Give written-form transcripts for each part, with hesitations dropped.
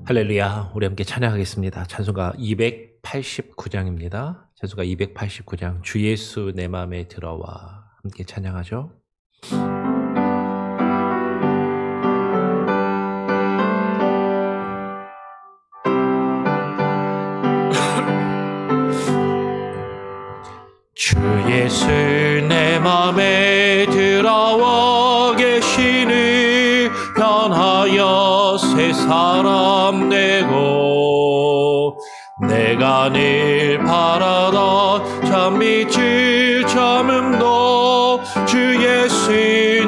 할렐루야. 우리 함께 찬양하겠습니다. 찬송가 289장입니다. 찬송가 289장 주 예수 내 맘에 들어와 함께 찬양하죠. 주 예수 내 맘에 들어와 계시니 변하여 새 사람 되고 내가 늘 바라던 참 빛을 참음도 주 예수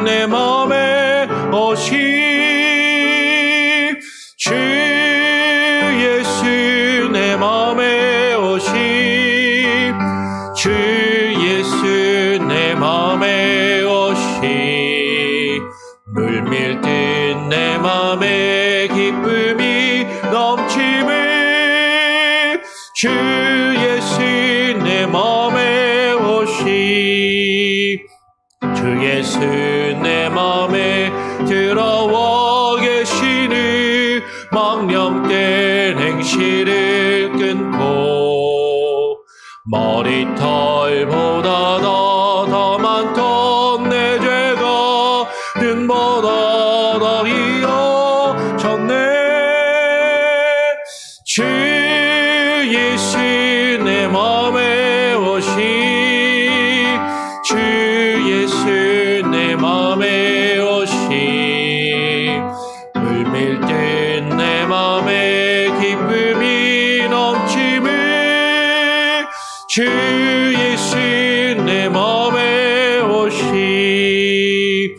내 맘에 오시 주 예수 내 맘에 오시 주 예수 내 맘에 오시 물밀듯 내 맘에 기쁨이 넘침을 주 예수 내 맘에 오시 주 예수 내 맘에 들어와 계시니 망령된 행실을 끊고 머리털보다 더 많던 내 죄가 눈보다 더 이어졌네 주 예수 내 맘에 오시 주 예수 내 맘에 오시 물밀듯 내 맘에 기쁨이 넘침을 주 예수 내 맘에 오시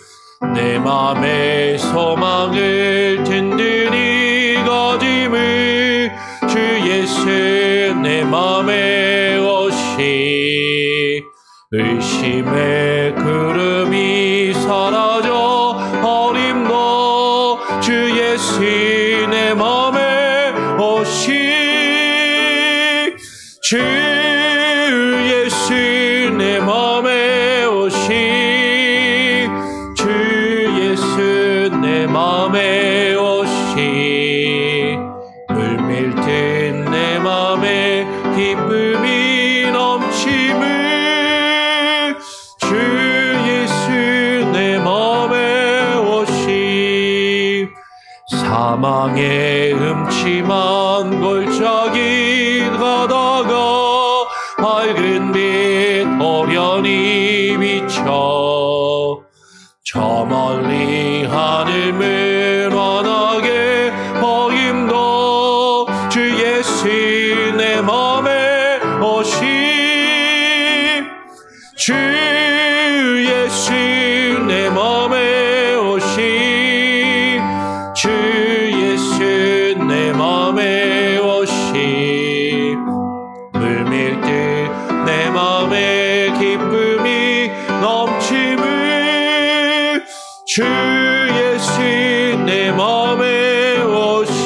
내 맘의 소망을 든든히 가짐을 주 예수 내 맘에 오시 의심의 구름이 사라져 어림도 주 예수 내 맘에 오시 주 예수 내 맘에 오시 주 예수 내 맘에 오시 물밀듯 내 맘에 기쁨이 넘침을 주 예수 내 맘에 오시 사망의 음침한 골짜기 가다가 밝은 빛 오련히 비쳐 저 멀리 하늘을 환하게 보임도 주 예수 내 맘에 오시 주 예수 내 맘에 오시 주 예수 내 맘에 오시 물밀듯 내 맘에 기쁨이 넘침을 주 예수 내 맘에 오시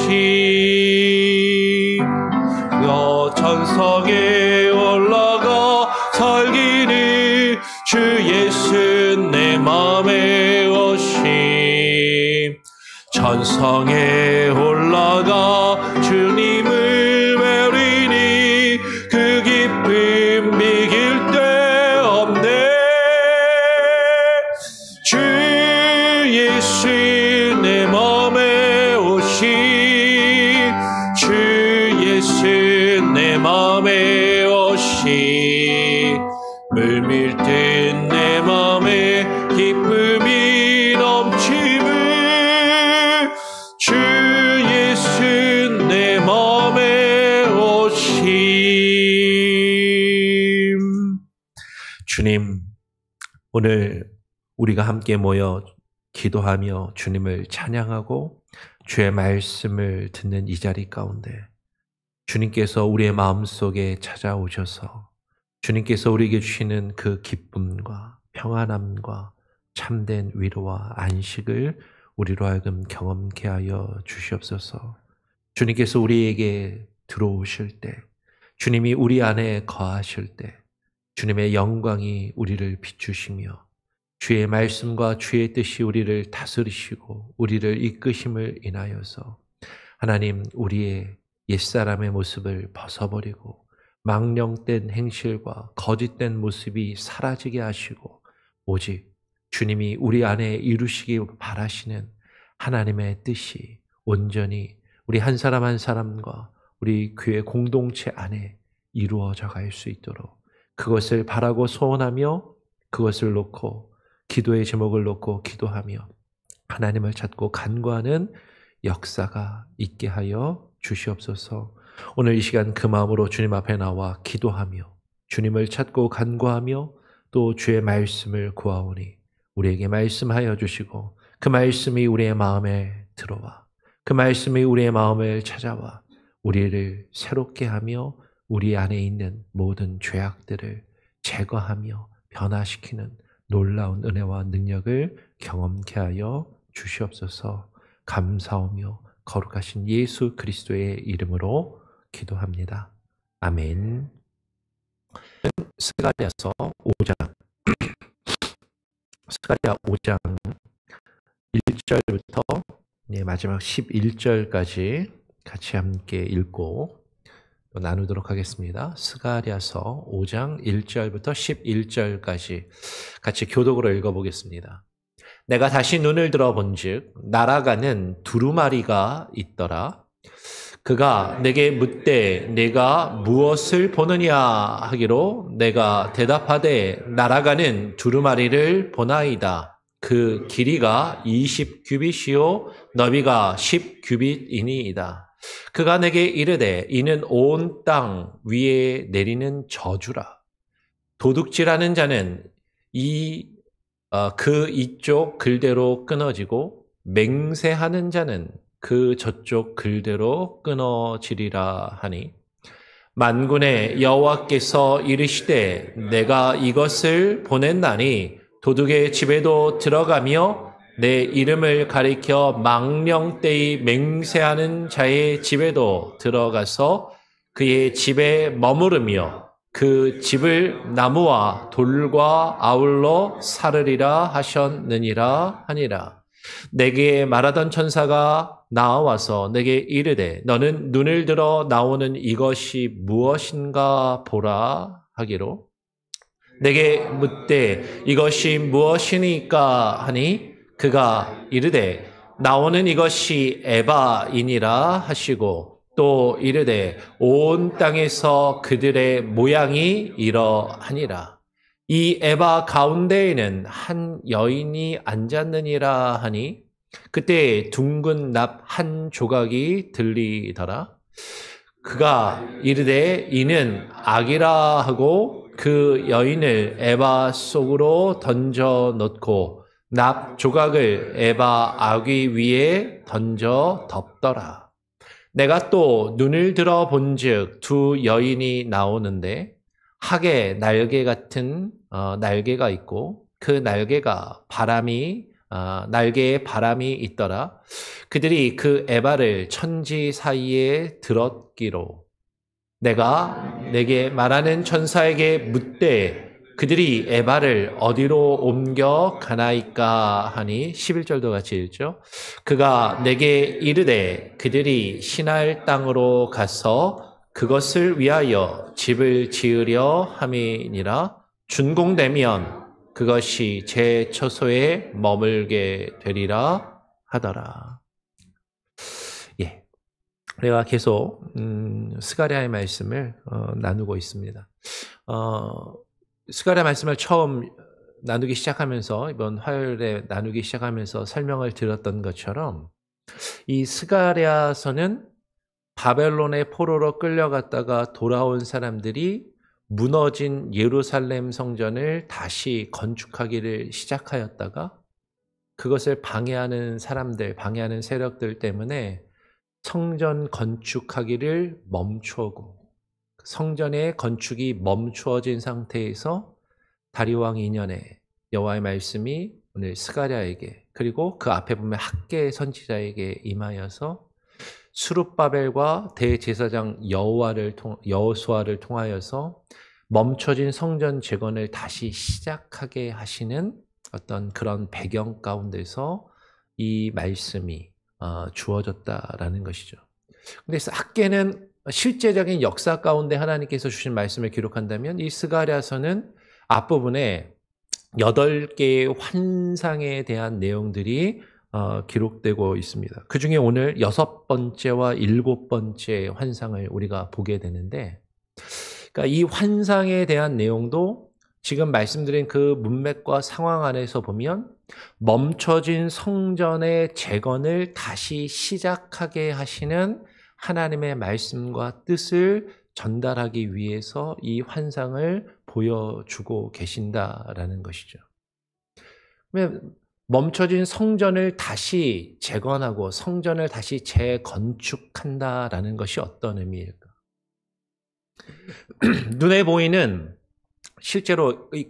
너 천성에 올라가 살기니 주 예수 내 맘에 오시 천성에 올라가 주님을 외리니 그 기쁨 비길 데 없네 주 예수 내 맘에 오시 주 예수 내 맘에 오시 물밀듯 내 맘에 기쁨이 넘침을 주 예수 내 맘에 오시 주님 오늘 우리가 함께 모여 기도하며 주님을 찬양하고 주의 말씀을 듣는 이 자리 가운데 주님께서 우리의 마음속에 찾아오셔서 주님께서 우리에게 주시는 그 기쁨과 평안함과 참된 위로와 안식을 우리로 하여금 경험케 하여 주시옵소서. 주님께서 우리에게 들어오실 때 주님이 우리 안에 거하실 때 주님의 영광이 우리를 비추시며 주의 말씀과 주의 뜻이 우리를 다스리시고 우리를 이끄심을 인하여서 하나님, 우리의 옛사람의 모습을 벗어버리고 망령된 행실과 거짓된 모습이 사라지게 하시고 오직 주님이 우리 안에 이루시기 바라시는 하나님의 뜻이 온전히 우리 한 사람 한 사람과 우리 교회 공동체 안에 이루어져 갈 수 있도록 그것을 바라고 소원하며 그것을 놓고 기도의 제목을 놓고 기도하며 하나님을 찾고 간구하는 역사가 있게 하여 주시옵소서. 오늘 이 시간 그 마음으로 주님 앞에 나와 기도하며 주님을 찾고 간구하며 또 주의 말씀을 구하오니 우리에게 말씀하여 주시고 그 말씀이 우리의 마음에 들어와 그 말씀이 우리의 마음을 찾아와 우리를 새롭게 하며 우리 안에 있는 모든 죄악들을 제거하며 변화시키는 놀라운 은혜와 능력을 경험케 하여 주시옵소서. 감사하며 거룩하신 예수 그리스도의 이름으로 기도합니다. 아멘. 스가랴서 5장 스가랴 5장 1절부터 마지막 11절까지 같이 함께 읽고 또 나누도록 하겠습니다. 스가랴서 5장 1절부터 11절까지 같이 교독으로 읽어보겠습니다. 내가 다시 눈을 들어본즉 날아가는 두루마리가 있더라. 그가 내게 묻되 내가 무엇을 보느냐 하기로 내가 대답하되 날아가는 두루마리를 보나이다. 그 길이가 20규빗이요 너비가 10규빗이니이다. 그가 내게 이르되 이는 온 땅 위에 내리는 저주라. 도둑질하는 자는 그 이쪽 글대로 끊어지고 맹세하는 자는 그 저쪽 글대로 끊어지리라 하니 만군의 여호와께서 이르시되 내가 이것을 보냈나니 도둑의 집에도 들어가며 내 이름을 가리켜 망령되이 맹세하는 자의 집에도 들어가서 그의 집에 머무르며 그 집을 나무와 돌과 아울러 사르리라 하셨느니라 하니라. 내게 말하던 천사가 나와서 내게 이르되 너는 눈을 들어 나오는 이것이 무엇인가 보라 하기로 내게 묻되 이것이 무엇이니까 하니 그가 이르되 나오는 이것이 에바이니라 하시고 또 이르되 온 땅에서 그들의 모양이 이러하니라. 이 에바 가운데에는 한 여인이 앉았느니라 하니 그때 둥근 납 한 조각이 들리더라. 그가 이르되 이는 악이라 하고 그 여인을 에바 속으로 던져 넣고 납 조각을 에바 아귀 위에 던져 덮더라. 내가 또 눈을 들어 본즉 두 여인이 나오는데 학의 날개 같은 날개가 있고 그 날개가 날개에 바람이 있더라. 그들이 그 에바를 천지 사이에 들었기로 내가 내게 말하는 천사에게 묻되 그들이 에바를 어디로 옮겨 가나이까 하니 11절도 같이 읽죠. 그가 내게 이르되 그들이 신할 땅으로 가서 그것을 위하여 집을 지으려 함이니라. 준공되면 그것이 제 처소에 머물게 되리라 하더라. 예, 내가 계속 스가랴의 말씀을 나누고 있습니다. 스가랴 말씀을 처음 나누기 시작하면서 이번 화요일에 나누기 시작하면서 설명을 드렸던 것처럼 이 스가랴서는 바벨론의 포로로 끌려갔다가 돌아온 사람들이 무너진 예루살렘 성전을 다시 건축하기를 시작하였다가 그것을 방해하는 사람들, 방해하는 세력들 때문에 성전 건축하기를 멈추고 성전의 건축이 멈추어진 상태에서 다리오왕 2년에 여호와의 말씀이 오늘 스가랴에게 그리고 그 앞에 보면 학개 선지자에게 임하여서 스룹바벨과 대제사장 여호수아를 통하여서 멈춰진 성전 재건을 다시 시작하게 하시는 어떤 그런 배경 가운데서 이 말씀이 주어졌다라는 것이죠. 근데 학계는 실제적인 역사 가운데 하나님께서 주신 말씀을 기록한다면 이 스가랴서는 앞부분에 8개의 환상에 대한 내용들이 기록되고 있습니다. 그중에 오늘 6번째와 7번째 환상을 우리가 보게 되는데, 그러니까 이 환상에 대한 내용도 지금 말씀드린 그 문맥과 상황 안에서 보면 멈춰진 성전의 재건을 다시 시작하게 하시는 하나님의 말씀과 뜻을 전달하기 위해서 이 환상을 보여주고 계신다라는 것이죠. 멈춰진 성전을 다시 재건하고 성전을 다시 재건축한다라는 것이 어떤 의미일까? 눈에 보이는 실제로 이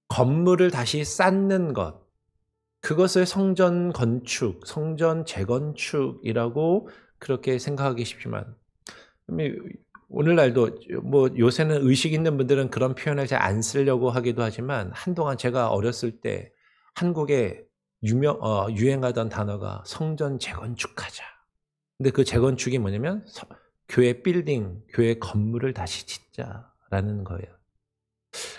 건물을 다시 쌓는 것, 그것을 성전 건축, 성전 재건축이라고 그렇게 생각하기 쉽지만, 오늘날도 뭐 요새는 의식 있는 분들은 그런 표현을 잘 안 쓰려고 하기도 하지만, 한동안 제가 어렸을 때 한국에 유행하던 단어가 성전 재건축하자. 근데 그 재건축이 뭐냐면 교회 빌딩, 교회 건물을 다시 짓자라는 거예요.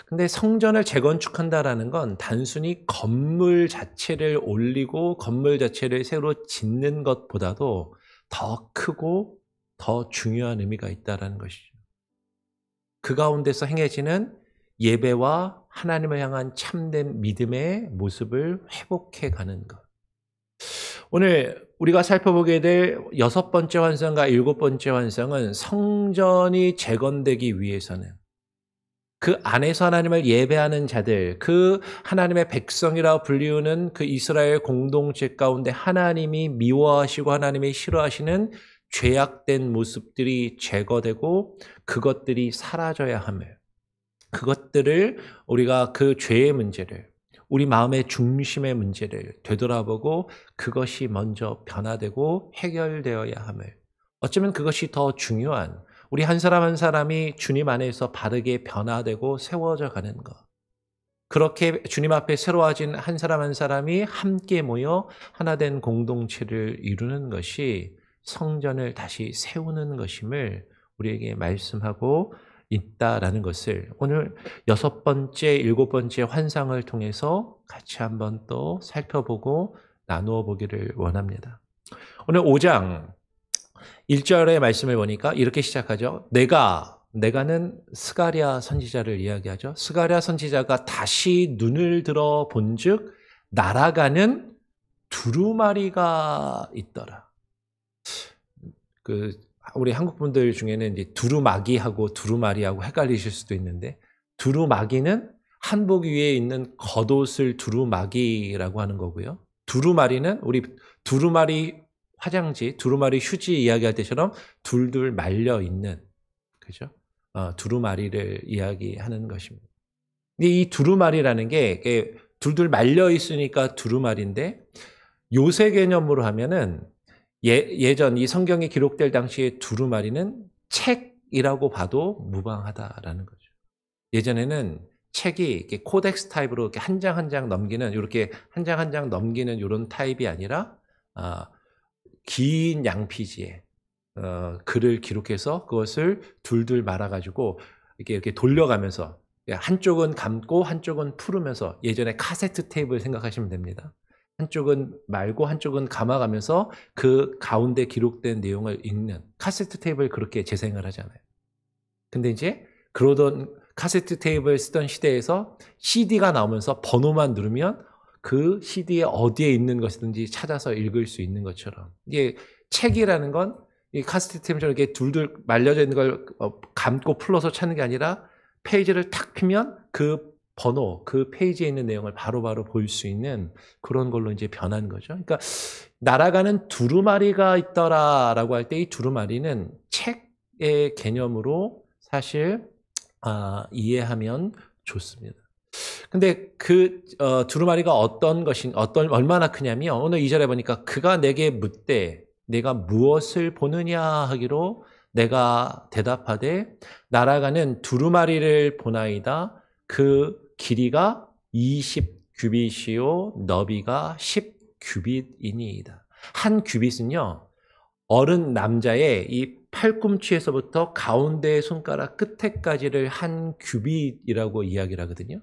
근데 성전을 재건축한다라는 건 단순히 건물 자체를 올리고 건물 자체를 새로 짓는 것보다도 더 크고 더 중요한 의미가 있다는 것이죠. 그 가운데서 행해지는 예배와 하나님을 향한 참된 믿음의 모습을 회복해 가는 것. 오늘 우리가 살펴보게 될 6번째 환상과 7번째 환상은 성전이 재건되기 위해서는 그 안에서 하나님을 예배하는 자들, 그 하나님의 백성이라고 불리우는 그 이스라엘 공동체 가운데 하나님이 미워하시고 하나님이 싫어하시는 죄악된 모습들이 제거되고 그것들이 사라져야 함을, 그것들을 우리가 그 죄의 문제를, 우리 마음의 중심의 문제를 되돌아보고 그것이 먼저 변화되고 해결되어야 함을, 어쩌면 그것이 더 중요한, 우리 한 사람 한 사람이 주님 안에서 바르게 변화되고 세워져 가는 것, 그렇게 주님 앞에 새로워진 한 사람 한 사람이 함께 모여 하나된 공동체를 이루는 것이 성전을 다시 세우는 것임을 우리에게 말씀하고 있다라는 것을 오늘 6번째, 7번째 환상을 통해서 같이 한번 또 살펴보고 나누어 보기를 원합니다. 오늘 5장 1절의 말씀을 보니까 이렇게 시작하죠. 내가는 스가랴 선지자를 이야기하죠. 스가랴 선지자가 다시 눈을 들어 본즉 날아가는 두루마리가 있더라. 우리 한국 분들 중에는 이제 두루마기하고 두루마리하고 헷갈리실 수도 있는데, 두루마기는 한복 위에 있는 겉옷을 두루마기라고 하는 거고요. 두루마리는 우리 두루마리 화장지, 두루마리 휴지 이야기할 때처럼 둘둘 말려 있는, 그죠? 두루마리를 이야기하는 것입니다. 근데 이 두루마리라는 게 둘둘 말려 있으니까 두루마리인데, 요새 개념으로 하면은 예전 이 성경에 기록될 당시의 두루마리는 책이라고 봐도 무방하다라는 거죠. 예전에는 책이 이렇게 코덱스 타입으로 이렇게 한 장 한 장 넘기는, 이렇게 한 장 한 장 넘기는 이런 타입이 아니라 긴 양피지에 글을 기록해서 그것을 둘둘 말아가지고 이렇게 돌려가면서 한쪽은 감고 한쪽은 풀으면서, 예전에 카세트 테이프를 생각하시면 됩니다. 한쪽은 말고 한쪽은 감아가면서 그 가운데 기록된 내용을 읽는, 카세트 테이프를 그렇게 재생을 하잖아요. 근데 이제 그러던 카세트 테이프를 쓰던 시대에서 CD가 나오면서 번호만 누르면 그 CD에 어디에 있는 것이든지 찾아서 읽을 수 있는 것처럼, 이게 책이라는 건 이 카세트 테이프처럼 이렇게 둘둘 말려져 있는 걸 감고 풀어서 찾는 게 아니라 페이지를 탁 피면 그 번호, 그 페이지에 있는 내용을 바로바로 볼 수 있는 그런 걸로 이제 변한 거죠. 그러니까 날아가는 두루마리가 있더라라고 할 때 이 두루마리는 책의 개념으로 사실 이해하면 좋습니다. 근데 그 두루마리가 얼마나 크냐면 오늘 2절에 보니까 그가 내게 묻되 내가 무엇을 보느냐 하기로 내가 대답하되 날아가는 두루마리를 보나이다. 그 길이가 20규빗이요 너비가 10규빗이니이다. 한 규빗은요 어른 남자의 이 팔꿈치에서부터 가운데 손가락 끝에까지를 한 규빗이라고 이야기를 하거든요.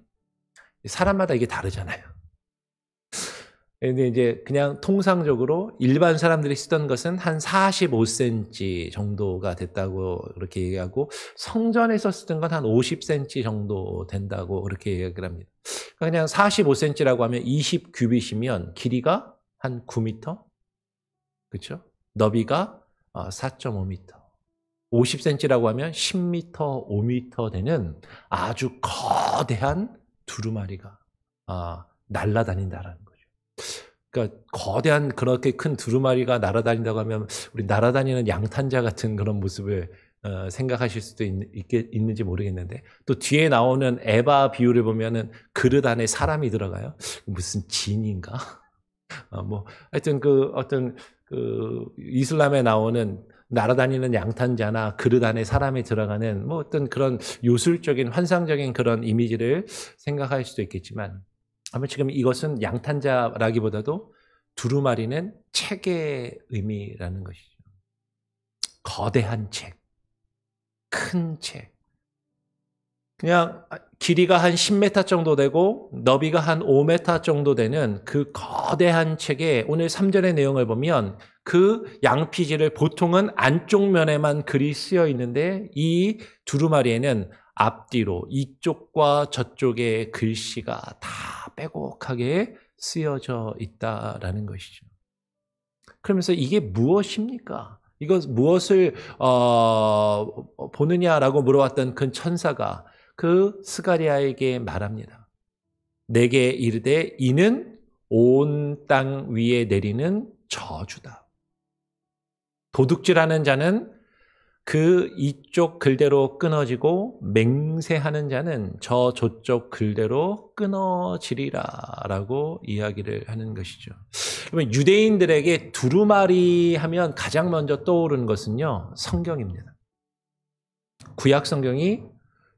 사람마다 이게 다르잖아요. 근데 이제 그냥 통상적으로 일반 사람들이 쓰던 것은 한 45cm 정도가 됐다고 그렇게 얘기하고, 성전에서 쓰던 건 한 50cm 정도 된다고 그렇게 얘기를 합니다. 그냥 45cm라고 하면 20규빗이면 길이가 한 9m, 그렇죠? 너비가 4.5m. 50cm라고 하면 10m, 5m 되는 아주 거대한 두루마리가 날아다닌다라는 거죠. 그러니까 거대한 그렇게 큰 두루마리가 날아다닌다고 하면 우리 날아다니는 양탄자 같은 그런 모습을 생각하실 수도 있는지 모르겠는데, 또 뒤에 나오는 에바 비유를 보면은 그릇 안에 사람이 들어가요. 무슨 진인가? 뭐 하여튼 어떤 이슬람에 나오는 날아다니는 양탄자나 그릇 안에 사람이 들어가는 뭐 어떤 그런 요술적인 환상적인 그런 이미지를 생각할 수도 있겠지만, 아마 지금 이것은 양탄자라기보다도 두루마리는 책의 의미라는 것이죠. 거대한 책, 큰 책. 그냥 길이가 한 10m 정도 되고 너비가 한 5m 정도 되는 그 거대한 책에 오늘 3절의 내용을 보면 그 양피지를 보통은 안쪽 면에만 글이 쓰여 있는데, 이 두루마리에는 앞뒤로 이쪽과 저쪽에 글씨가 다 빼곡하게 쓰여져 있다라는 것이죠. 그러면서 이게 무엇입니까? 이것 무엇을 보느냐라고 물어왔던 그 천사가 그 스가랴에게 말합니다. 내게 이르되 이는 온 땅 위에 내리는 저주다. 도둑질하는 자는 그 이쪽 글대로 끊어지고 맹세하는 자는 저쪽 글대로 끊어지리라 라고 이야기를 하는 것이죠. 그러면 유대인들에게 두루마리 하면 가장 먼저 떠오르는 것은요, 성경입니다. 구약 성경이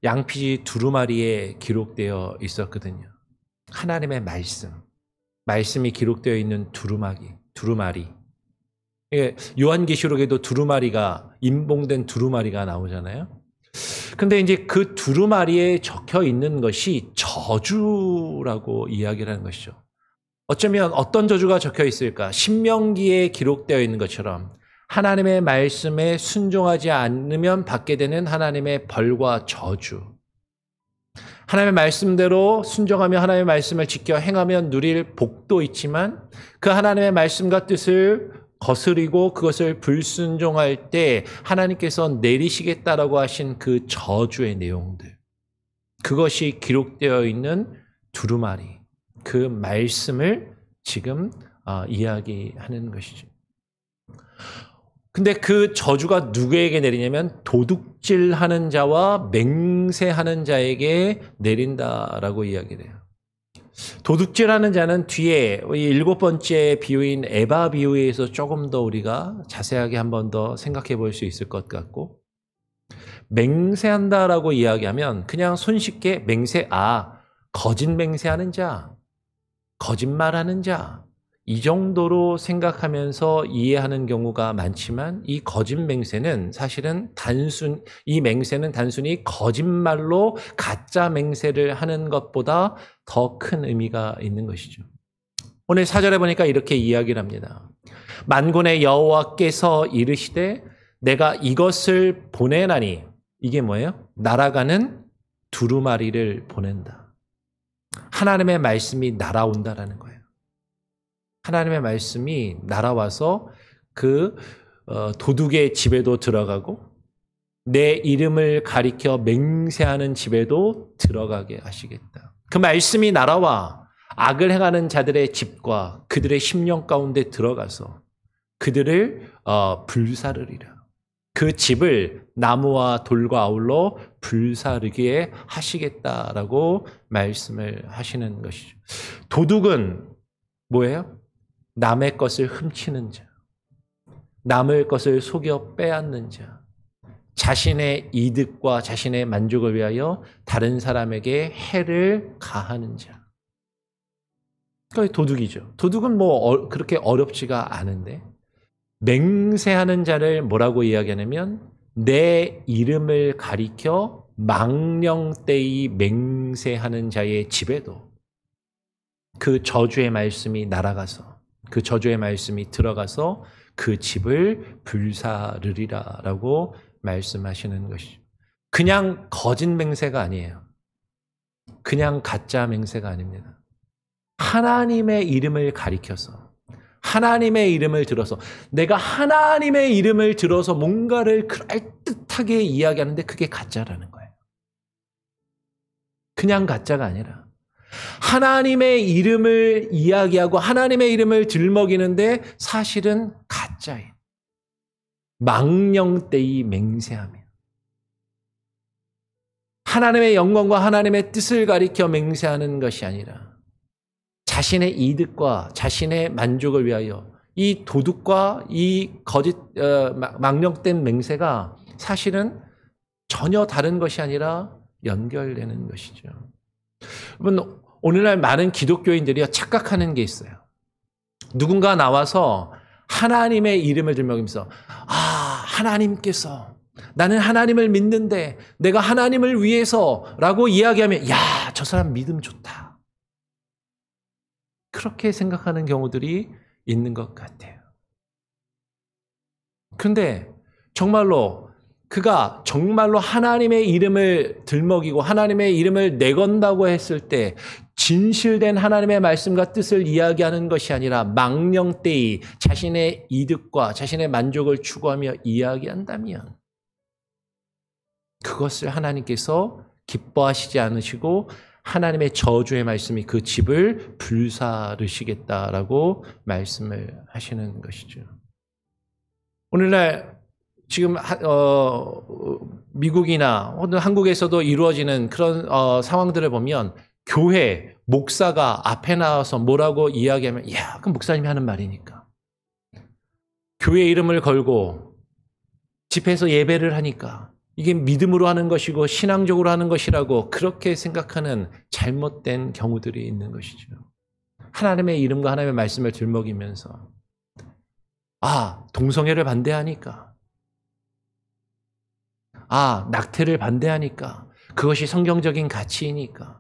양피지 두루마리에 기록되어 있었거든요. 하나님의 말씀이 기록되어 있는 두루마리. 요한계시록에도 두루마리가, 임봉된 두루마리가 나오잖아요. 근데 이제 그 두루마리에 적혀 있는 것이 저주라고 이야기를 하는 것이죠. 어쩌면 어떤 저주가 적혀 있을까? 신명기에 기록되어 있는 것처럼 하나님의 말씀에 순종하지 않으면 받게 되는 하나님의 벌과 저주. 하나님의 말씀대로 순종하며 하나님의 말씀을 지켜 행하면 누릴 복도 있지만, 그 하나님의 말씀과 뜻을 거스리고 그것을 불순종할 때 하나님께서 내리시겠다라고 하신 그 저주의 내용들, 그것이 기록되어 있는 두루마리, 그 말씀을 지금 이야기하는 것이죠. 근데 그 저주가 누구에게 내리냐면 도둑질하는 자와 맹세하는 자에게 내린다라고 이야기를 해요. 도둑질하는 자는 뒤에 7번째 비유인 에바 비유에서 조금 더 우리가 자세하게 한 번 더 생각해 볼 수 있을 것 같고, 맹세한다라고 이야기하면 그냥 손쉽게 거짓 맹세하는 자, 거짓말하는 자, 이 정도로 생각하면서 이해하는 경우가 많지만, 이 거짓 맹세는 사실은 이 맹세는 단순히 거짓말로 가짜 맹세를 하는 것보다 더 큰 의미가 있는 것이죠. 오늘 4절에 보니까 이렇게 이야기를 합니다. 만군의 여호와께서 이르시되 내가 이것을 보내나니, 이게 뭐예요? 날아가는 두루마리를 보낸다. 하나님의 말씀이 날아온다라는 거예요. 하나님의 말씀이 날아와서 그 도둑의 집에도 들어가고 내 이름을 가리켜 맹세하는 집에도 들어가게 하시겠다. 그 말씀이 날아와 악을 행하는 자들의 집과 그들의 심령 가운데 들어가서 그들을 불사르리라. 그 집을 나무와 돌과 아울러 불사르게 하시겠다라고 말씀을 하시는 것이죠. 도둑은 뭐예요? 남의 것을 훔치는 자, 남의 것을 속여 빼앗는 자, 자신의 이득과 자신의 만족을 위하여 다른 사람에게 해를 가하는 자. 그게 도둑이죠. 도둑은 그렇게 어렵지가 않은데, 맹세하는 자를 뭐라고 이야기하냐면 내 이름을 가리켜 망령되이 맹세하는 자의 집에도 그 저주의 말씀이 날아가서 그 저주의 말씀이 들어가서 그 집을 불사르리라 라고 말씀하시는 것이죠. 그냥 거짓 맹세가 아니에요. 그냥 가짜 맹세가 아닙니다. 하나님의 이름을 가리켜서 하나님의 이름을 들어서 내가 하나님의 이름을 들어서 뭔가를 그럴듯하게 이야기하는데 그게 가짜라는 거예요. 그냥 가짜가 아니라 하나님의 이름을 이야기하고 하나님의 이름을 들먹이는데 사실은 가짜예요. 망령되이 맹세하며 하나님의 영광과 하나님의 뜻을 가리켜 맹세하는 것이 아니라 자신의 이득과 자신의 만족을 위하여 이 도둑과 이 거짓 망령된 맹세가 사실은 전혀 다른 것이 아니라 연결되는 것이죠. 여러분, 오늘날 많은 기독교인들이 착각하는 게 있어요. 누군가 나와서 하나님의 이름을 들먹이면서 하나님께서 나는 하나님을 믿는데 내가 하나님을 위해서라고 이야기하면 야, 저 사람 믿음 좋다. 그렇게 생각하는 경우들이 있는 것 같아요. 그런데 정말로 그가 정말로 하나님의 이름을 들먹이고 하나님의 이름을 내건다고 했을 때 진실된 하나님의 말씀과 뜻을 이야기하는 것이 아니라 망령되이 자신의 이득과 자신의 만족을 추구하며 이야기한다면 그것을 하나님께서 기뻐하시지 않으시고 하나님의 저주의 말씀이 그 집을 불사르시겠다라고 말씀을 하시는 것이죠. 오늘날 지금 미국이나 혹은 한국에서도 이루어지는 그런 상황들을 보면 교회 목사가 앞에 나와서 뭐라고 이야기하면 야, 그 목사님이 하는 말이니까. 교회 이름을 걸고 집회에서 예배를 하니까 이게 믿음으로 하는 것이고 신앙적으로 하는 것이라고 그렇게 생각하는 잘못된 경우들이 있는 것이죠. 하나님의 이름과 하나님의 말씀을 들먹이면서 동성애를 반대하니까 낙태를 반대하니까 그것이 성경적인 가치이니까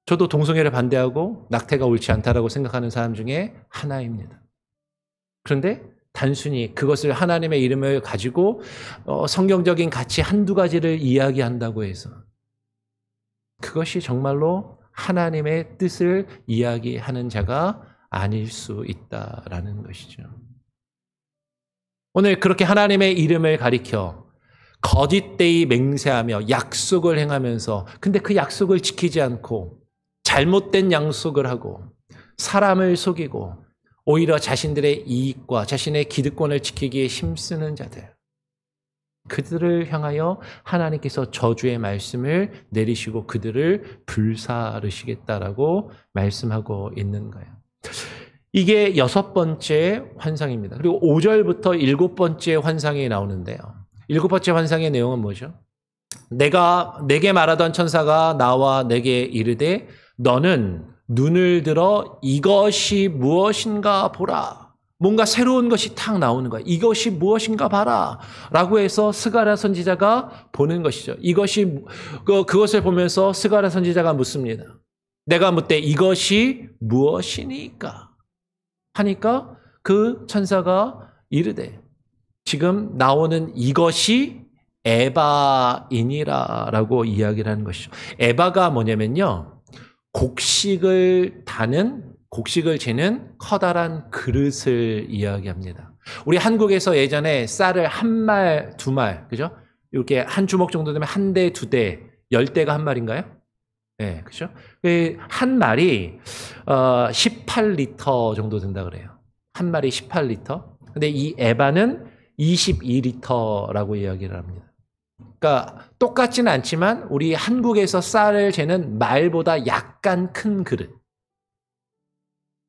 저도 동성애를 반대하고 낙태가 옳지 않다라고 생각하는 사람 중에 하나입니다. 그런데 단순히 그것을 하나님의 이름을 가지고 성경적인 가치 한두 가지를 이야기한다고 해서 그것이 정말로 하나님의 뜻을 이야기하는 자가 아닐 수 있다라는 것이죠. 오늘 그렇게 하나님의 이름을 가리켜 거짓되이 맹세하며 약속을 행하면서 근데 그 약속을 지키지 않고 잘못된 약속을 하고 사람을 속이고 오히려 자신들의 이익과 자신의 기득권을 지키기에 힘쓰는 자들, 그들을 향하여 하나님께서 저주의 말씀을 내리시고 그들을 불사르시겠다라고 말씀하고 있는 거예요. 이게 6번째 환상입니다. 그리고 5절부터 7번째 환상이 나오는데요. 7번째 환상의 내용은 뭐죠? 내게 말하던 천사가 나와 내게 이르되 너는 눈을 들어 이것이 무엇인가 보라. 뭔가 새로운 것이 탁 나오는 거예요. 이것이 무엇인가 봐라 라고 해서 스가랴 선지자가 보는 것이죠. 그것을 보면서 스가랴 선지자가 묻습니다. 내가 묻되 이것이 무엇이니까 하니까 그 천사가 이르되 지금 나오는 이것이 에바이니라 라고 이야기를 하는 것이죠. 에바가 뭐냐면요, 곡식을 재는 커다란 그릇을 이야기합니다. 우리 한국에서 예전에 쌀을 한 말, 두 말, 그죠? 이렇게 한 주먹 정도 되면 한 대, 두 대, 10대가 한 말인가요? 네, 그죠? 한 말이 18리터 정도 된다 그래요. 한 말이 18리터. 근데 이 에바는 22리터라고 이야기를 합니다. 그러니까 똑같지는 않지만 우리 한국에서 쌀을 재는 말보다 약간 큰 그릇.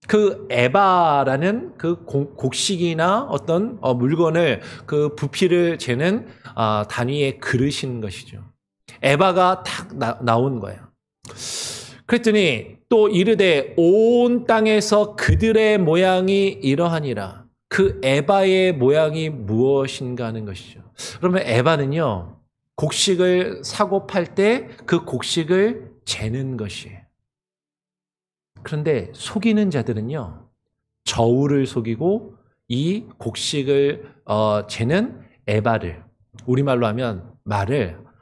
그 에바라는 그 곡식이나 어떤 물건을 그 부피를 재는 단위의 그릇인 것이죠. 에바가 탁 나온 거예요. 그랬더니 또 이르되 온 땅에서 그들의 모양이 이러하니라. 그 에바의 모양이 무엇인가 하는 것이죠. 그러면 에바는요, 곡식을 사고 팔 때 그 곡식을 재는 것이에요. 그런데 속이는 자들은요, 저울을 속이고 이 곡식을 재는 에바를, 우리말로 하면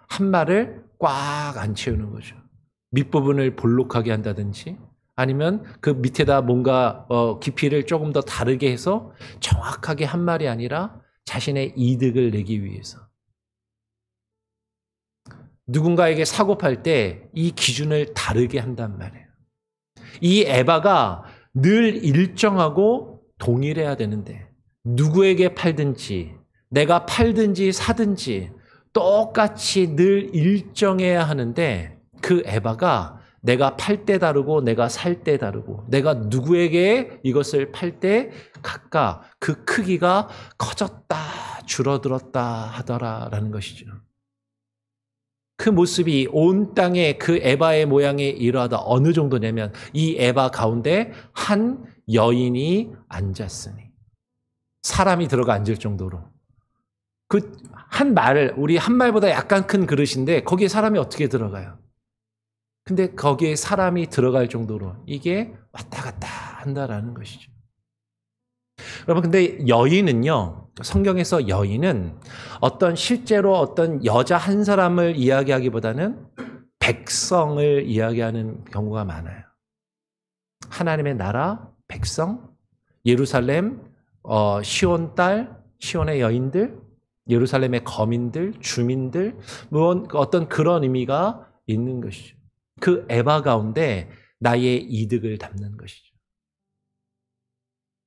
한 말을 꽉 안 채우는 거죠. 밑부분을 볼록하게 한다든지 아니면 그 밑에다 뭔가 깊이를 조금 더 다르게 해서 정확하게 한 말이 아니라 자신의 이득을 내기 위해서. 누군가에게 사고 팔 때 이 기준을 다르게 한단 말이에요. 이 에바가 늘 일정하고 동일해야 되는데 누구에게 팔든지 내가 팔든지 사든지 똑같이 늘 일정해야 하는데 그 에바가 내가 팔 때 다르고 내가 살 때 다르고 내가 누구에게 이것을 팔 때 각각 그 크기가 커졌다 줄어들었다 하더라라는 것이죠. 그 모습이 온 땅에 그 에바의 모양에 이르하다 어느 정도냐면 이 에바 가운데 한 여인이 앉았으니 사람이 들어가 앉을 정도로 그 한 말, 우리 한 말보다 약간 큰 그릇인데 거기에 사람이 어떻게 들어가요? 근데 거기에 사람이 들어갈 정도로 이게 왔다 갔다 한다라는 것이죠. 여러분, 근데 여인은요, 성경에서 여인은 실제로 어떤 여자 한 사람을 이야기하기보다는 백성을 이야기하는 경우가 많아요. 하나님의 나라, 백성, 예루살렘, 시온 딸, 시온의 여인들, 예루살렘의 거민들, 주민들, 어떤 그런 의미가 있는 것이죠. 그 에바 가운데 나의 이득을 담는 것이죠.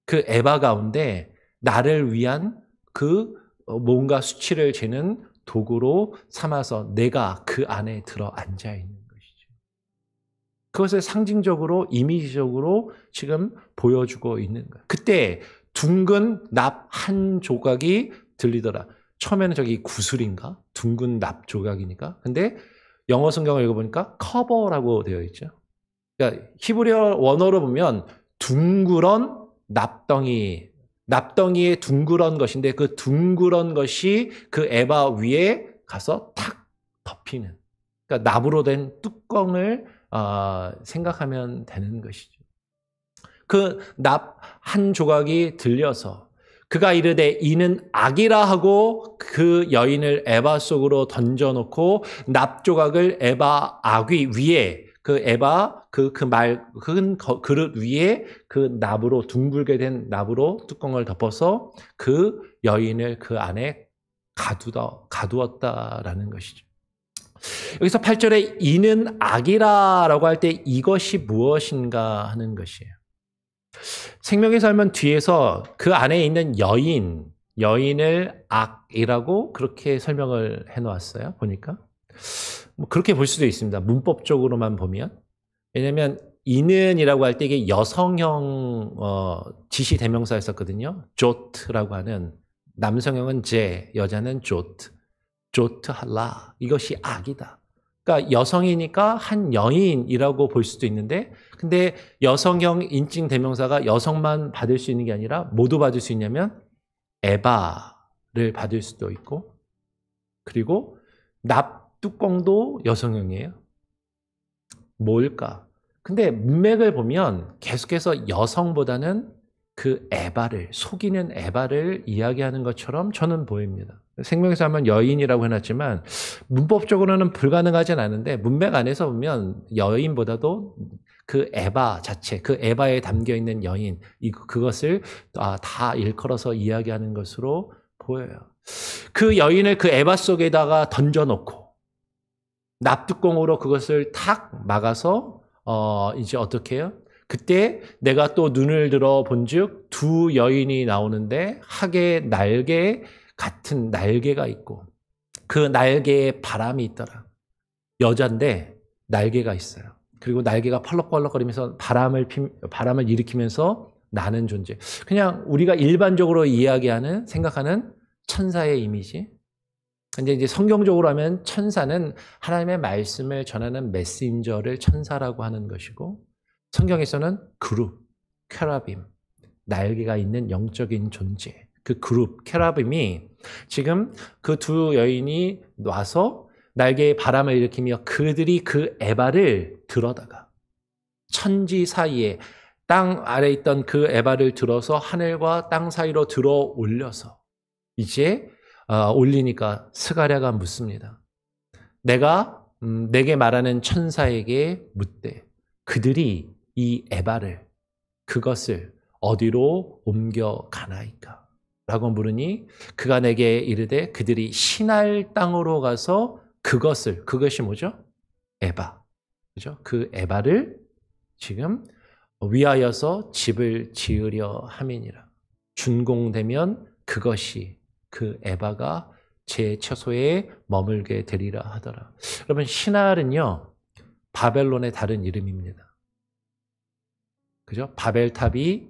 그 에바 가운데 나를 위한 그 뭔가 수치를 재는 도구로 삼아서 내가 그 안에 들어 앉아 있는 것이죠. 그것을 상징적으로 이미지적으로 지금 보여주고 있는 거예요. 그때 둥근 납 한 조각이 들리더라. 처음에는 저기 구슬인가? 둥근 납 조각이니까. 근데 영어 성경을 읽어보니까 커버라고 되어 있죠. 그러니까 히브리어 원어로 보면 둥그런 납덩이의 둥그런 것인데 그 둥그런 것이 그 에바 위에 가서 탁 덮이는, 그러니까 납으로 된 뚜껑을 생각하면 되는 것이죠. 그 납 한 조각이 들려서 그가 이르되 이는 악이라 하고 그 여인을 에바 속으로 던져놓고 납 조각을 에바 아귀 위에 그 에바 큰 그릇 위에 그 납으로 둥글게 된 납으로 뚜껑을 덮어서 그 여인을 그 안에 가두었다라는 것이죠. 여기서 8절에 이는 악이라라고 할 때 이것이 무엇인가 하는 것이에요. 생명의 삶은 뒤에서 그 안에 있는 여인을 악이라고 그렇게 설명을 해놓았어요. 보니까 그렇게 볼 수도 있습니다. 문법적으로만 보면. 왜냐하면 이는이라고 할 때 이게 여성형 지시 대명사였었거든요. 조트라고 하는, 남성형은 제, 여자는 조트 할라, 이것이 악이다. 그러니까 여성이니까 한 여인이라고 볼 수도 있는데, 근데 여성형 인칭 대명사가 여성만 받을 수 있는 게 아니라 모두 받을 수 있냐면 에바를 받을 수도 있고, 그리고 납 뚜껑도 여성형이에요. 뭘까? 근데 문맥을 보면 계속해서 여성보다는 그 에바를, 속이는 에바를 이야기하는 것처럼 저는 보입니다. 생명에서 하면 여인이라고 해놨지만 문법적으로는 불가능하진 않은데 문맥 안에서 보면 여인보다도 그 에바 자체, 그 에바에 담겨있는 여인, 그것을 다 일컬어서 이야기하는 것으로 보여요. 그 여인을 그 에바 속에다가 던져놓고 납뚜껑으로 그것을 탁 막아서 이제 어떻게 해요? 그때 내가 또 눈을 들어 본즉 두 여인이 나오는데 학의 날개 같은 날개가 있고 그 날개에 바람이 있더라. 여잔데 날개가 있어요. 그리고 날개가 펄럭펄럭거리면서 바람을 일으키면서 나는 존재. 그냥 우리가 일반적으로 이야기하는, 생각하는 천사의 이미지. 근데 이제 성경적으로 하면 천사는 하나님의 말씀을 전하는 메신저를 천사라고 하는 것이고, 성경에서는 그룹, 캐라빔, 날개가 있는 영적인 존재, 그 그룹 케라빔이 지금 그 두 여인이 와서 날개에 바람을 일으키며 그들이 그 에바를 들어다가 천지 사이에 땅 아래 있던 그 에바를 들어서 하늘과 땅 사이로 들어 올려서 이제 올리니까 스가랴가 묻습니다. 내게 말하는 천사에게 묻되 그들이 이 에바를 그것을 어디로 옮겨가나이까? 라고 물으니 그가 내게 이르되 그들이 시날 땅으로 가서 그것이 뭐죠? 에바. 그죠? 그 에바를 지금 위하여서 집을 지으려 함이니라. 준공되면 그것이 그 에바가 제 처소에 머물게 되리라 하더라. 여러분, 시날은요, 바벨론의 다른 이름입니다. 그죠? 바벨탑이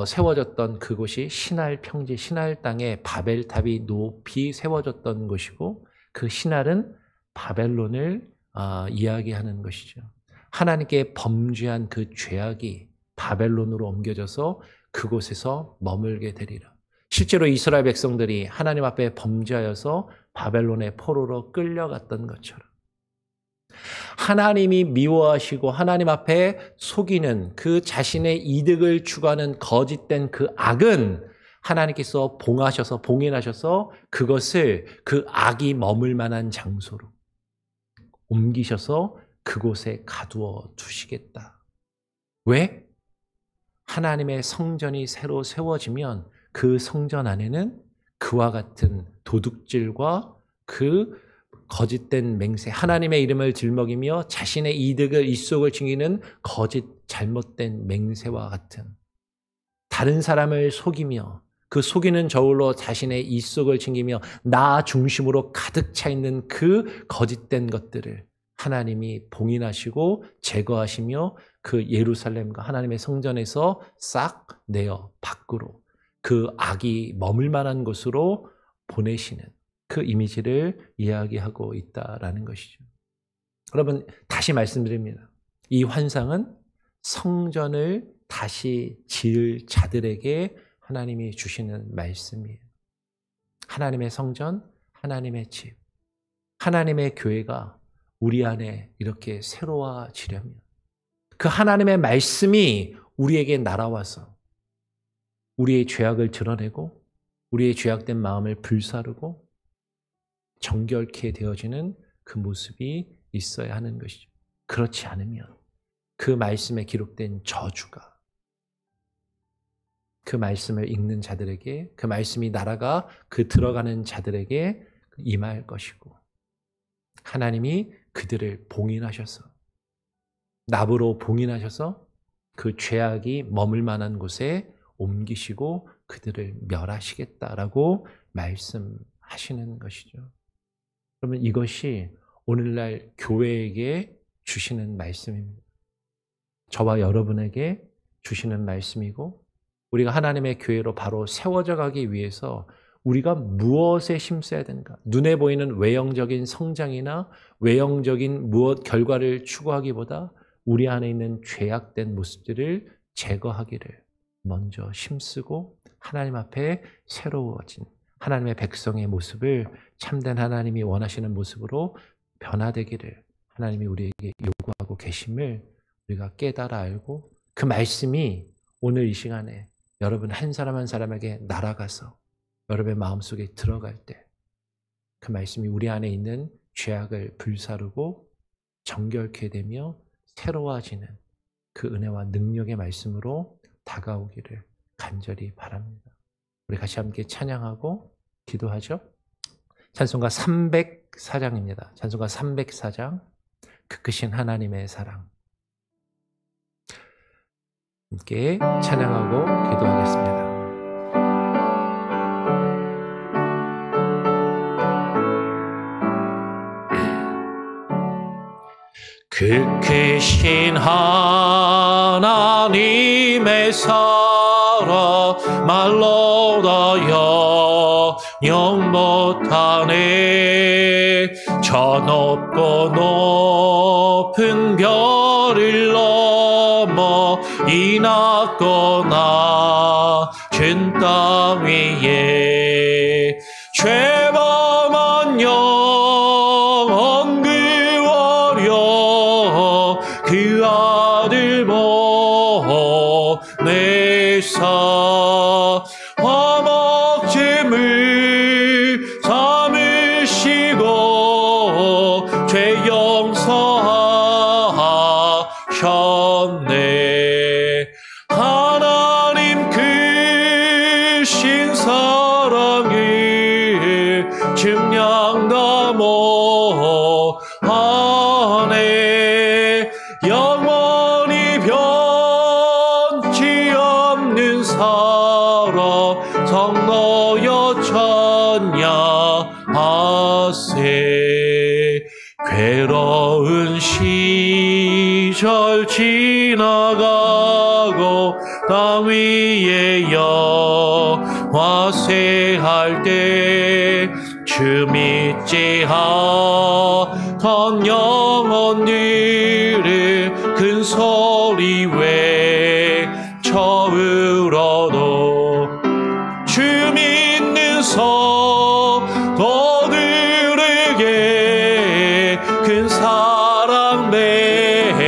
세워졌던 그곳이 시날 평지, 시날 땅에 바벨탑이 높이 세워졌던 곳이고, 그 시날은 바벨론을 이야기하는 것이죠. 하나님께 범죄한 그 죄악이 바벨론으로 옮겨져서 그곳에서 머물게 되리라. 실제로 이스라엘 백성들이 하나님 앞에 범죄하여서 바벨론의 포로로 끌려갔던 것처럼 하나님이 미워하시고 하나님 앞에 속이는 그 자신의 이득을 추구하는 거짓된 그 악은 하나님께서 봉인하셔서 그것을 그 악이 머물 만한 장소로 옮기셔서 그곳에 가두어 두시겠다. 왜? 하나님의 성전이 새로 세워지면 그 성전 안에는 그와 같은 도둑질과 그 거짓된 맹세, 하나님의 이름을 들먹이며 자신의 이속을 챙기는 거짓 잘못된 맹세와 같은 다른 사람을 속이며 그 속이는 저울로 자신의 이속을 챙기며 나 중심으로 가득 차 있는 그 거짓된 것들을 하나님이 봉인하시고 제거하시며 그 예루살렘과 하나님의 성전에서 싹 내어 밖으로 그 악이 머물 만한 곳으로 보내시는 그 이미지를 이야기하고 있다라는 것이죠. 여러분, 다시 말씀드립니다. 이 환상은 성전을 다시 지을 자들에게 하나님이 주시는 말씀이에요. 하나님의 성전, 하나님의 집, 하나님의 교회가 우리 안에 이렇게 새로워지려면 그 하나님의 말씀이 우리에게 날아와서 우리의 죄악을 드러내고 우리의 죄악된 마음을 불사르고 정결케 되어지는 그 모습이 있어야 하는 것이죠. 그렇지 않으면 그 말씀에 기록된 저주가 그 말씀을 읽는 자들에게, 그 말씀이 날아가 그 들어가는 자들에게 임할 것이고 하나님이 그들을 봉인하셔서 납으로 봉인하셔서 그 죄악이 머물 만한 곳에 옮기시고 그들을 멸하시겠다라고 말씀하시는 것이죠. 그러면 이것이 오늘날 교회에게 주시는 말씀입니다. 저와 여러분에게 주시는 말씀이고 우리가 하나님의 교회로 바로 세워져 가기 위해서 우리가 무엇에 힘써야 되는가? 눈에 보이는 외형적인 성장이나 외형적인 무엇 결과를 추구하기보다 우리 안에 있는 죄악된 모습들을 제거하기를 먼저 힘쓰고 하나님 앞에 새로워진 하나님의 백성의 모습을 참된 하나님이 원하시는 모습으로 변화되기를 하나님이 우리에게 요구하고 계심을 우리가 깨달아 알고 그 말씀이 오늘 이 시간에 여러분 한 사람 한 사람에게 날아가서 여러분의 마음속에 들어갈 때 그 말씀이 우리 안에 있는 죄악을 불사르고 정결케 되며 새로워지는 그 은혜와 능력의 말씀으로 다가오기를 간절히 바랍니다. 우리 같이 함께 찬양하고 기도하죠. 찬송가 304장입니다. 찬송가 304장 그 크신 하나님의 사랑 함께 찬양하고 기도하겠습니다. 그 크신 하나님의 사랑 말로 다 영영 못하네. 저 높고 높은 별을 염원이 났거나 준 땅 위에 죄범한 영혼 그어려 그 아들 보내사 허목짐을 삼으시고 죄 용서하셨네. 하나님 크신 사랑을 증량다 못하네. 영원히 변치 없는 사랑 성도여 찬양하세. 괴로운 시절 지나가고 땅 위에 영화세할 때 주 믿지 않던 영혼들을 큰 소리 외쳐 울어도 주 믿는 성도들에게 큰 사랑 베풀사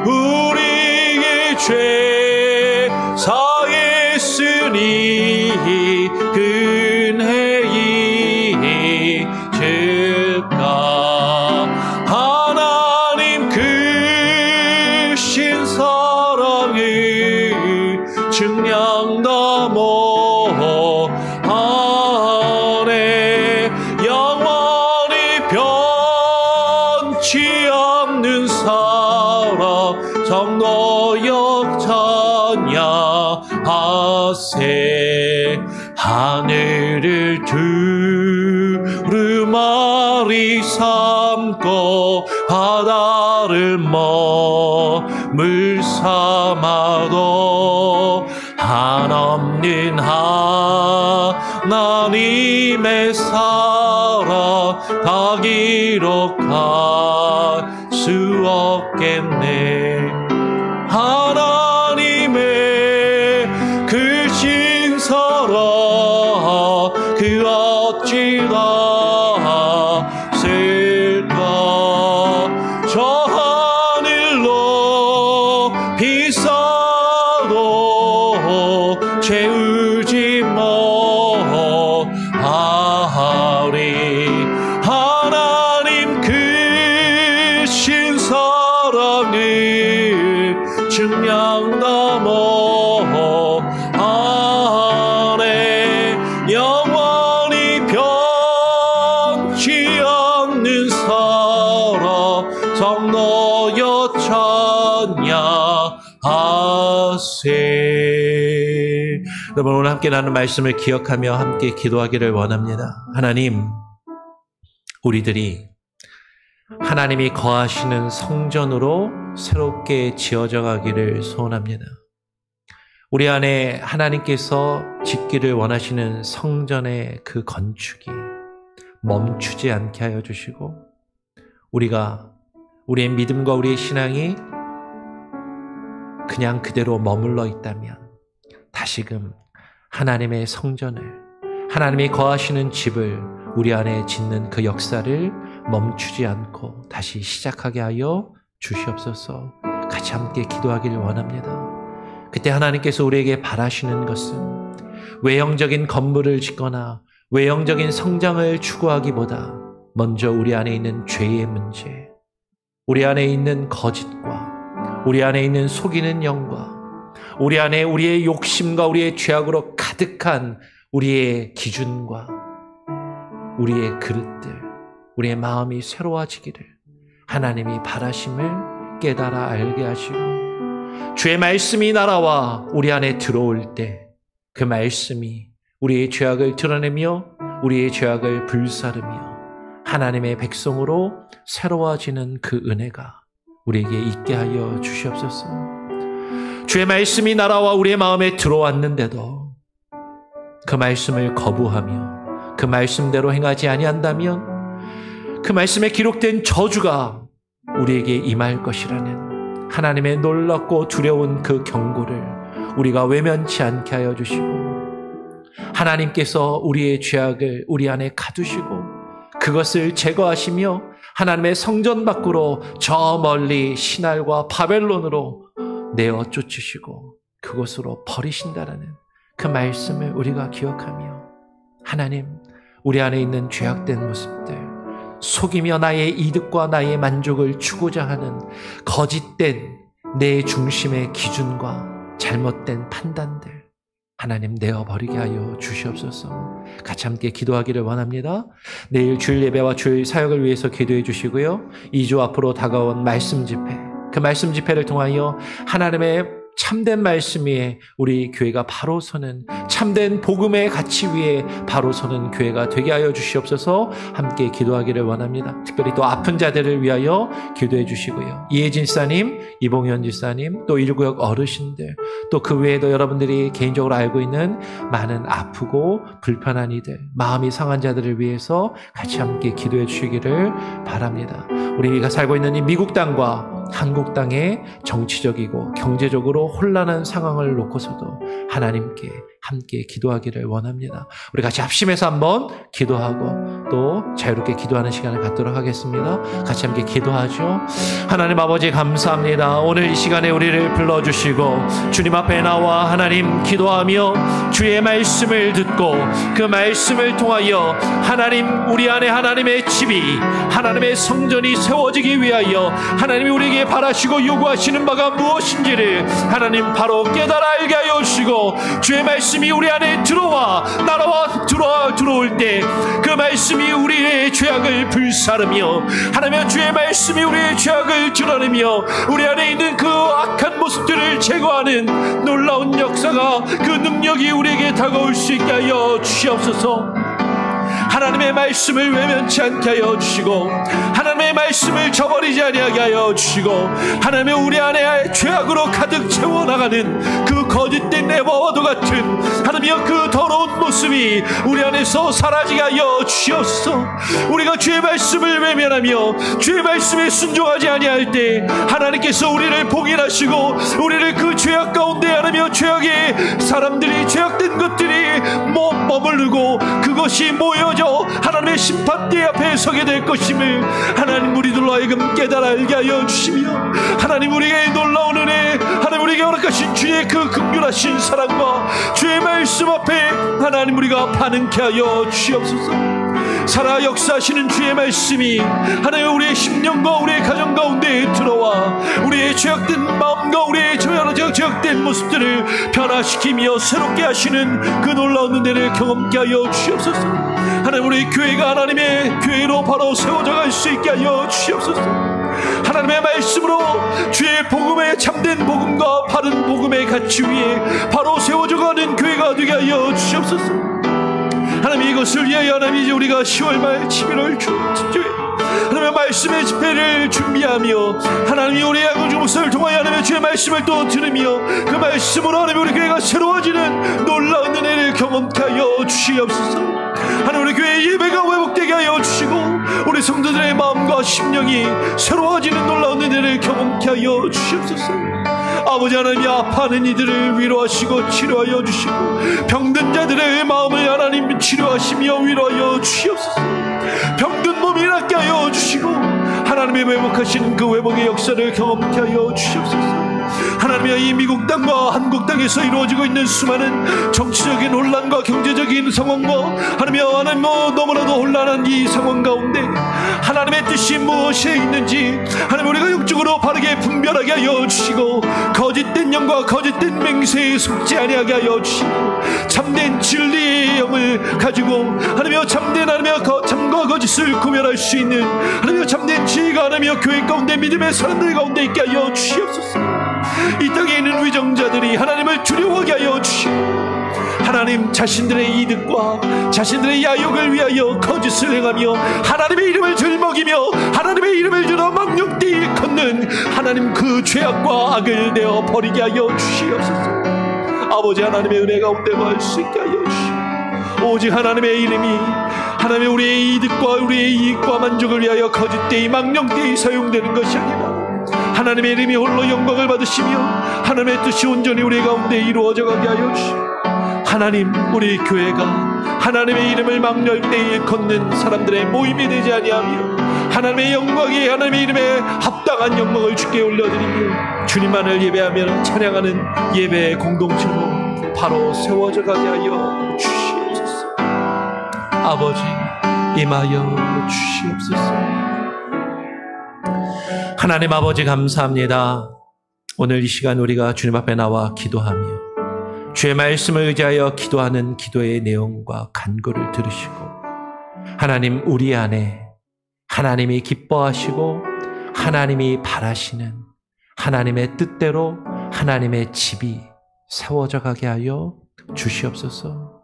우리의 죄 사했으니 근혜이 즉가 하나님 크신 사랑을 증량다 못하네. 영원히 변치 없는 사랑 성도여 찬양하세. 하늘을 두루마리 삼고 바다를 머물 삼아도 한없는 하나님의 사랑 다 기록할 수 없겠네. 하나님의 크신 사랑 그 어찌다 쓸까. 저 하늘로 비싸도 채우지 못하리. 하나님 크신 사랑을 증량다 못하네. 영원히 변치 않는 사랑 성도여 찬양하세. 여러분, 오늘 함께 나눈 말씀을 기억하며 함께 기도하기를 원합니다. 하나님, 우리들이 하나님이 거하시는 성전으로 새롭게 지어져 가기를 소원합니다. 우리 안에 하나님께서 짓기를 원하시는 성전의 그 건축이 멈추지 않게 하여 주시고, 우리가 우리의 믿음과 우리의 신앙이 그냥 그대로 머물러 있다면 다시금 하나님의 성전을, 하나님이 거하시는 집을 우리 안에 짓는 그 역사를 멈추지 않고 다시 시작하게 하여 주시옵소서. 같이 함께 기도하기를 원합니다. 그때 하나님께서 우리에게 바라시는 것은 외형적인 건물을 짓거나 외형적인 성장을 추구하기보다 먼저 우리 안에 있는 죄의 문제, 우리 안에 있는 거짓과 우리 안에 있는 속이는 영과 우리 안에 우리의 욕심과 우리의 죄악으로 가득한 우리의 기준과 우리의 그릇들, 우리의 마음이 새로워지기를 하나님이 바라심을 깨달아 알게 하시고, 주의 말씀이 날아와 우리 안에 들어올 때 그 말씀이 우리의 죄악을 드러내며 우리의 죄악을 불사르며 하나님의 백성으로 새로워지는 그 은혜가 우리에게 있게 하여 주시옵소서. 주의 말씀이 날아와 우리의 마음에 들어왔는데도 그 말씀을 거부하며 그 말씀대로 행하지 아니한다면 그 말씀에 기록된 저주가 우리에게 임할 것이라는 하나님의 놀랍고 두려운 그 경고를 우리가 외면치 않게 하여 주시고, 하나님께서 우리의 죄악을 우리 안에 가두시고 그것을 제거하시며 하나님의 성전 밖으로 저 멀리 신할과 바벨론으로 내어 쫓으시고 그곳으로 버리신다라는 그 말씀을 우리가 기억하며, 하나님, 우리 안에 있는 죄악된 모습들, 속이며 나의 이득과 나의 만족을 추구자 하는 거짓된 내 중심의 기준과 잘못된 판단들, 하나님 내어버리게 하여 주시옵소서. 같이 함께 기도하기를 원합니다. 내일 주일 예배와 주일 사역을 위해서 기도해 주시고요. 2주 앞으로 다가온 말씀 집회, 그 말씀 집회를 통하여 하나님의 참된 말씀 위에 우리 교회가 바로 서는, 참된 복음의 가치 위에 바로 서는 교회가 되게 하여 주시옵소서. 함께 기도하기를 원합니다. 특별히 또 아픈 자들을 위하여 기도해 주시고요. 이혜진 지사님, 이봉현 지사님, 또 1구역 어르신들, 또 그 외에도 여러분들이 개인적으로 알고 있는 많은 아프고 불편한 이들, 마음이 상한 자들을 위해서 같이 함께 기도해 주시기를 바랍니다. 우리가 살고 있는 이 미국 땅과 한국 땅의 정치적이고 경제적으로 혼란한 상황을 놓고서도 하나님께 함께 기도하기를 원합니다. 우리 같이 합심해서 한번 기도하고 또 자유롭게 기도하는 시간을 갖도록 하겠습니다. 같이 함께 기도하죠. 하나님 아버지 감사합니다. 오늘 이 시간에 우리를 불러주시고 주님 앞에 나와 하나님 기도하며 주의 말씀을 듣고 그 말씀을 통하여 하나님, 우리 안에 하나님의 집이, 하나님의 성전이 세워지기 위하여 하나님이 우리에게 바라시고 요구하시는 바가 무엇인지를 하나님 바로 깨달아 알게 하여 주시고, 주의 말씀이 우리 안에 들어올 때 그 말씀이 우리의 죄악을 불사르며, 하나님 주의 말씀이 우리의 죄악을 드러내며 우리 안에 있는 그 악한 모습들을 제거하는 놀라운 역사가, 그 능력이 우리에게 다가올 수 있게 하여 주시옵소서. 하나님의 말씀을 외면치 않게 하여 주시고, 하나님의 말씀을 저버리지 아니하게 하여 주시고, 하나님의 우리 안에 죄악으로 가득 채워나가는 그 거짓된 에버와도 같은 하나님의 그 더러운 모습이 우리 안에서 사라지게 하여 주시옵소서. 우리가 주의 말씀을 외면하며 주의 말씀에 순종하지 아니할 때 하나님께서 우리를 봉인하시고 우리를 그 죄악 가운데 하나며 죄악의 사람들이, 죄악된 것들이 머무르고 그것이 모여져 하나님의 심판대 앞에 서게 될 것임을 하나님 우리들로 하여금 깨달아 알게 하여 주시며, 하나님 우리에게 놀라운 은혜, 하나님 우리에게 허락하신 주의 그 긍휼하신 사랑과 주의 말씀 앞에 하나님 우리가 반응케 하여 주시옵소서. 살아 역사하시는 주의 말씀이 하나님 우리의 심령과 우리의 가정 가운데 들어와 우리의 죄악된 마음과 우리의 죄악된 모습들을 변화시키며 새롭게 하시는 그 놀라운 은혜를 경험케 하여 주시옵소서. 하나님 우리 교회가 하나님의 교회로 바로 세워져 갈 수 있게 하여 주시옵소서. 하나님의 말씀으로 주의 복음의 참된 복음과 바른 복음의 가치 위에 바로 세워져 가는 교회가 되게 하여 주시옵소서. 하나님 이것을 위하여 하나님 이제 우리가 10월 말 11월 하나님의 말씀의 집회를 준비하며 하나님이 우리 양주 목사를 통하여 하나님의 주의 말씀을 또 들으며 그 말씀으로 하나님 우리 교회가 새로워지는 놀라운 은혜를 경험케 하여 주시옵소서. 하나님 우리 교회의 예배가 회복되게 하여 주시고 우리 성도들의 마음과 심령이 새로워지는 놀라운 은혜를 경험케 하여 주시옵소서. 아버지 하나님이 아파하는 이들을 위로하시고 치료하여 주시고 병든 자들의 마음을 하나님 치료하시며 위로하여 주시옵소서. 병든 몸이 낫게 하여 주시고 하나님의 회복하시는 그 회복의 역사를 경험케 하여 주시옵소서. 하나님의 이 미국 땅과 한국 땅에서 이루어지고 있는 수많은 정치적인 혼란과 경제적인 상황과 하나님 너무나도 혼란한 이 상황 가운데 하나님의 뜻이 무엇에 있는지 하나님 우리가 영적으로 바르게 분별하게 하여 주시고 거짓된 영과 거짓된 맹세에 속지 아니하게 하여 주시고 참된 진리의 영을 가지고 하나님의 참된 하나님의 참과 거짓을 구별할 수 있는 하나님의 참된 지혜가 하나님의 교회 가운데 믿음의 사람들 가운데 있게 하여 주시옵소서. 이 땅에 있는 위정자들이 하나님을 두려워하게 하여 주시고 하나님 자신들의 이득과 자신들의 야욕을 위하여 거짓을 행하며 하나님의 이름을 들먹이며 하나님의 이름을 들어 망령되이 걷는 하나님 그 죄악과 악을 내어 버리게 하여 주시옵소서. 아버지 하나님의 은혜 가운데 거할 수 있게 하여 주시고 오직 하나님의 이름이 하나님, 우리의 이득과 우리의 이익과 만족을 위하여 거짓되이 망령되이 사용되는 것이 아니라 하나님의 이름이 홀로 영광을 받으시며 하나님의 뜻이 온전히 우리 가운데 이루어져 가게 하여 주시고, 하나님, 우리 교회가 하나님의 이름을 망령되이 걷는 사람들의 모임이 되지 아니하며 하나님의 영광이 하나님의 이름에 합당한 영광을 주께 올려드리며 주님만을 예배하며 찬양하는 예배의 공동체로 바로 세워져 가게 하여 주시옵소서. 아버지, 임하여 주시옵소서. 하나님 아버지, 감사합니다. 오늘 이 시간 우리가 주님 앞에 나와 기도하며 주의 말씀을 의지하여 기도하는 기도의 내용과 간구를 들으시고, 하나님, 우리 안에 하나님이 기뻐하시고 하나님이 바라시는 하나님의 뜻대로 하나님의 집이 세워져 가게 하여 주시옵소서.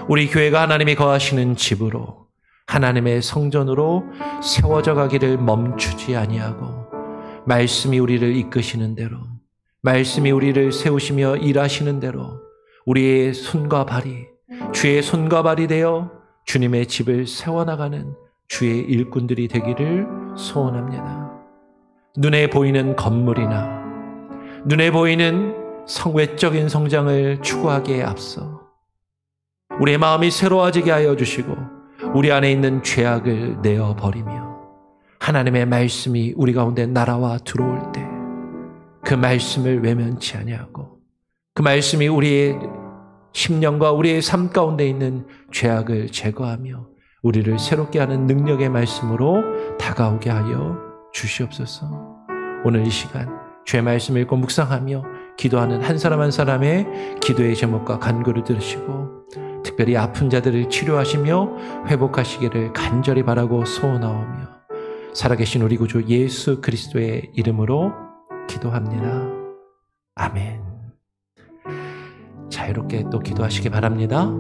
우리 교회가 하나님이 거하시는 집으로, 하나님의 성전으로 세워져 가기를 멈추지 아니하고, 말씀이 우리를 이끄시는 대로, 말씀이 우리를 세우시며 일하시는 대로 우리의 손과 발이 주의 손과 발이 되어 주님의 집을 세워나가는 주의 일꾼들이 되기를 소원합니다. 눈에 보이는 건물이나 눈에 보이는 외적인 성장을 추구하기에 앞서 우리의 마음이 새로워지게 하여 주시고 우리 안에 있는 죄악을 내어버리며 하나님의 말씀이 우리 가운데 날아와 들어올 때 그 말씀을 외면치 아니하고 그 말씀이 우리의 심령과 우리의 삶 가운데 있는 죄악을 제거하며 우리를 새롭게 하는 능력의 말씀으로 다가오게 하여 주시옵소서. 오늘 이 시간 주의 말씀을 읽고 묵상하며 기도하는 한 사람 한 사람의 기도의 제목과 간구를 들으시고 특별히 아픈 자들을 치료하시며 회복하시기를 간절히 바라고 소원하오며 살아계신 우리 구주 예수 그리스도의 이름으로 기도합니다. 아멘. 자유롭게 또 기도하시기 바랍니다.